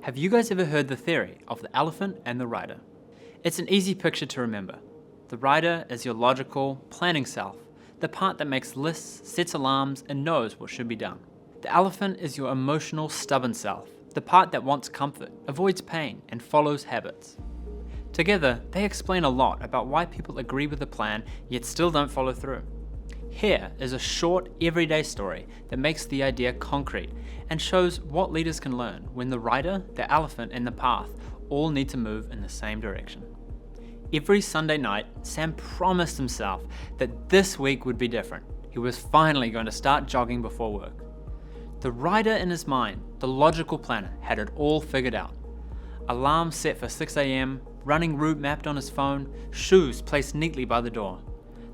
Have you guys ever heard the theory of the elephant and the rider? It's an easy picture to remember. The rider is your logical, planning self, the part that makes lists, sets alarms, and knows what should be done. The elephant is your emotional, stubborn self, the part that wants comfort, avoids pain, and follows habits. Together, they explain a lot about why people agree with the plan yet still don't follow through. Here is a short, everyday story that makes the idea concrete and shows what leaders can learn when the rider, the elephant, and the path all need to move in the same direction. Every Sunday night, Sam promised himself that this week would be different. He was finally going to start jogging before work. The rider in his mind, the logical planner, had it all figured out. Alarm set for 6 a.m, running route mapped on his phone, shoes placed neatly by the door.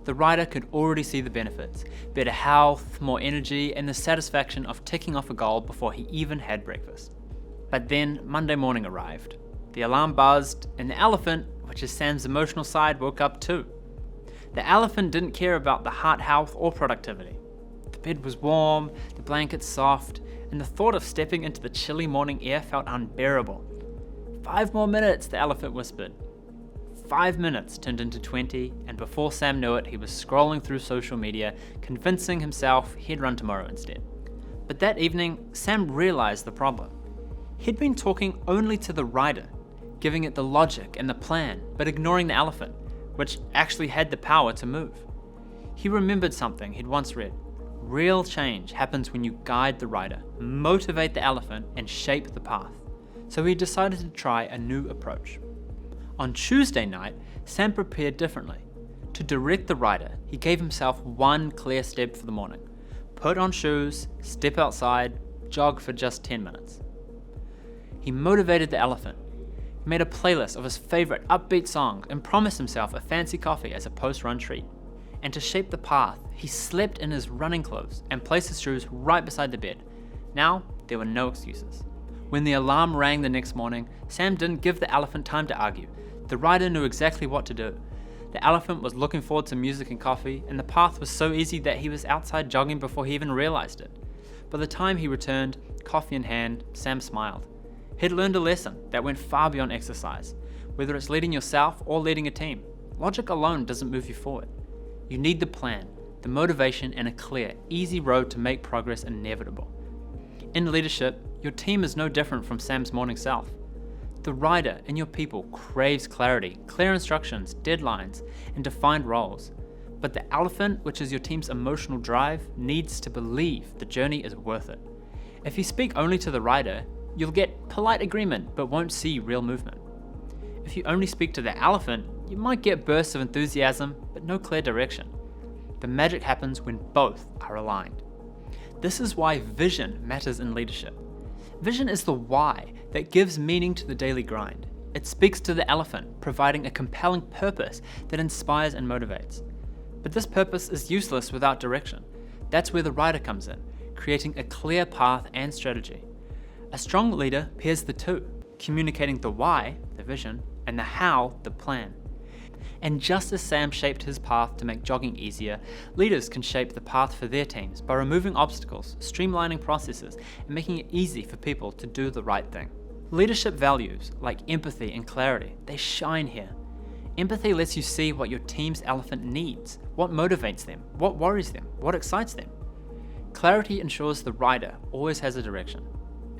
The rider could already see the benefits: better health, more energy, and the satisfaction of ticking off a goal before he even had breakfast. But then Monday morning arrived. The alarm buzzed, and the elephant, which is Sam's emotional side, woke up too. The elephant didn't care about the heart health or productivity. The bed was warm, the blankets soft, and the thought of stepping into the chilly morning air felt unbearable. 5 more minutes, the elephant whispered. 5 minutes turned into 20, and before Sam knew it, he was scrolling through social media, convincing himself he'd run tomorrow instead. But that evening, Sam realized the problem. He'd been talking only to the rider, giving it the logic and the plan, but ignoring the elephant, which actually had the power to move. He remembered something he'd once read. Real change happens when you guide the rider, motivate the elephant, and shape the path. So he decided to try a new approach. On Tuesday night, Sam prepared differently. To direct the rider, he gave himself one clear step for the morning. Put on shoes, step outside, jog for just 10 minutes. He motivated the elephant. He made a playlist of his favorite upbeat songs and promised himself a fancy coffee as a post-run treat. And to shape the path, he slept in his running clothes and placed his shoes right beside the bed. Now, there were no excuses. When the alarm rang the next morning, Sam didn't give the elephant time to argue. The rider knew exactly what to do. The elephant was looking forward to music and coffee, and the path was so easy that he was outside jogging before he even realized it. By the time he returned, coffee in hand, Sam smiled. He'd learned a lesson that went far beyond exercise. Whether it's leading yourself or leading a team, logic alone doesn't move you forward. You need the plan, the motivation, and a clear, easy road to make progress inevitable. In leadership, your team is no different from Sam's morning self. The rider in your people craves clarity, clear instructions, deadlines, and defined roles. But the elephant, which is your team's emotional drive, needs to believe the journey is worth it. If you speak only to the rider, you'll get polite agreement but won't see real movement. If you only speak to the elephant, you might get bursts of enthusiasm but no clear direction. The magic happens when both are aligned. This is why vision matters in leadership. Vision is the why that gives meaning to the daily grind. It speaks to the elephant, providing a compelling purpose that inspires and motivates. But this purpose is useless without direction. That's where the rider comes in, creating a clear path and strategy. A strong leader pairs the two, communicating the why, the vision, and the how, the plan. And just as Sam shaped his path to make jogging easier, leaders can shape the path for their teams by removing obstacles, streamlining processes, and making it easy for people to do the right thing. Leadership values like empathy and clarity, they shine here. Empathy lets you see what your team's elephant needs, what motivates them, what worries them, what excites them. Clarity ensures the rider always has a direction,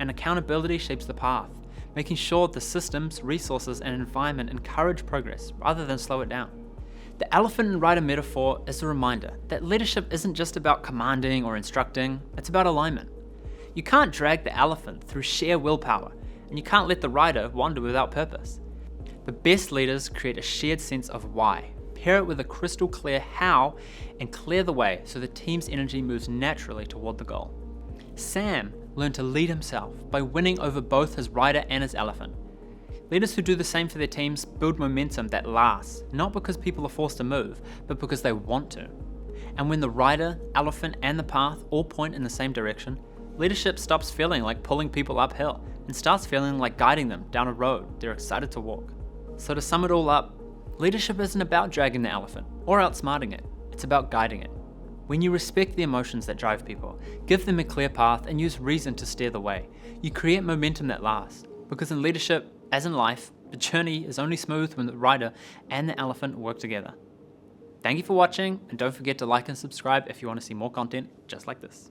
and accountability shapes the path, making sure the systems, resources, and environment encourage progress rather than slow it down. The elephant and rider metaphor is a reminder that leadership isn't just about commanding or instructing, it's about alignment. You can't drag the elephant through sheer willpower, and you can't let the rider wander without purpose. The best leaders create a shared sense of why, pair it with a crystal clear how, and clear the way so the team's energy moves naturally toward the goal. Sam learned to lead himself by winning over both his rider and his elephant. Leaders who do the same for their teams build momentum that lasts, not because people are forced to move, but because they want to. And when the rider, elephant, and the path all point in the same direction, leadership stops feeling like pulling people uphill and starts feeling like guiding them down a road they're excited to walk. So to sum it all up, leadership isn't about dragging the elephant or outsmarting it, it's about guiding it. When you respect the emotions that drive people, give them a clear path, and use reason to steer the way, you create momentum that lasts. because in leadership, as in life, the journey is only smooth when the rider and the elephant work together. Thank you for watching, and don't forget to like and subscribe if you want to see more content just like this.